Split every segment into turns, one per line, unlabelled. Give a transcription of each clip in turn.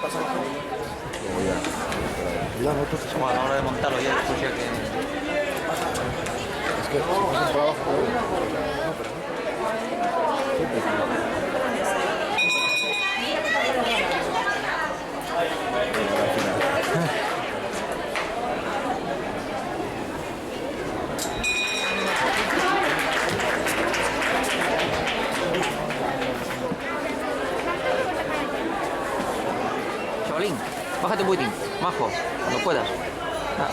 pasa.
Bueno, a la hora de montarlo ya después ya que...
Es que se pasan por abajo.
Chavalín, bájate un poquitín, majo, cuando puedas. Ah.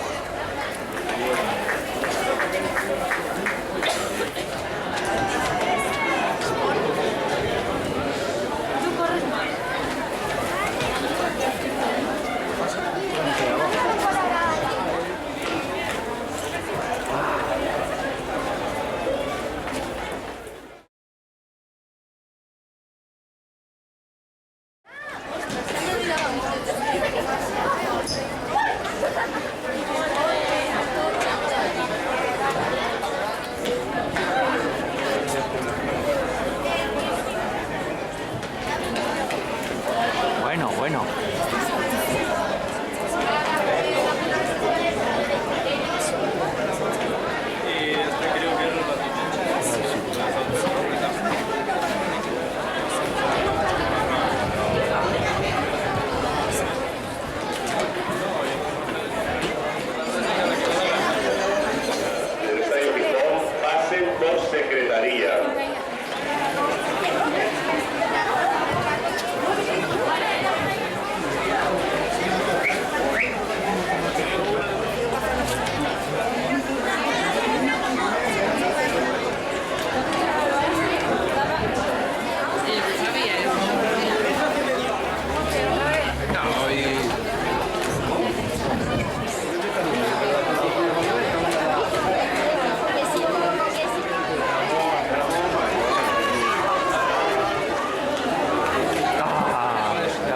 Bueno, bueno.
Del Estadio Gijón pasen por secretaría.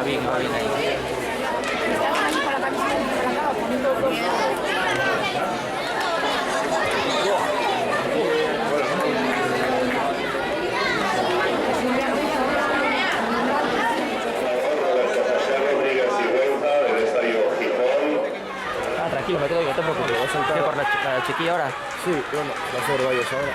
Va bien ahí.
Rodríguez y Huerta del Estadio Gijón.
Ah, tranquilo, me quedo yo, no te preocupes.
Voy a soltar.
¿Qué, por la chiquilla ahora?
Sí, bueno, va a ser Valles ahora.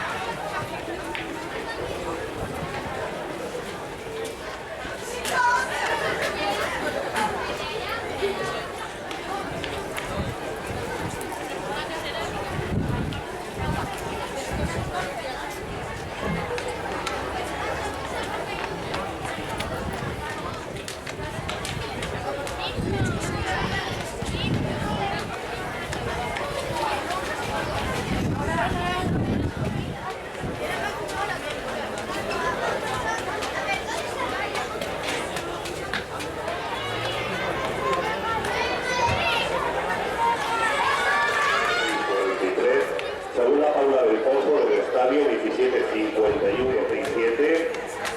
Segunda Paula del Pozo del Estadio 17-51-67.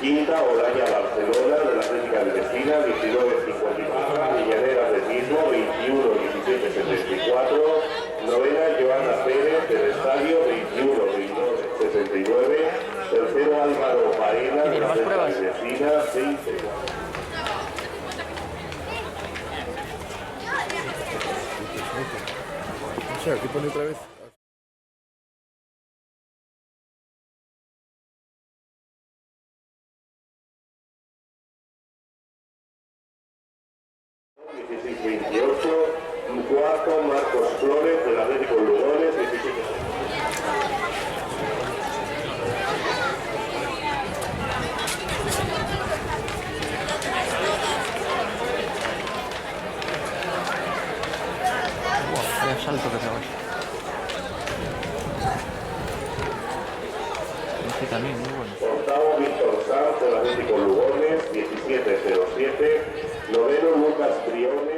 Quinta Olaña Barcelona de la Atlética de Vecina 19-54. Villaneras del mismo 21-17-74. Novena Joana Pérez del Estadio 21-69. Tercero Álvaro Faena de la Atlética de Vecina 20.
No sé, aquí pone otra vez.
Cuarto Marcos Flores del Atlético Lugones 17.
Vaya salto que pegó. Este también, muy bueno.
Octavo Víctor Sanz del Atlético Lugones 17-07. Noveno Lucas Briones.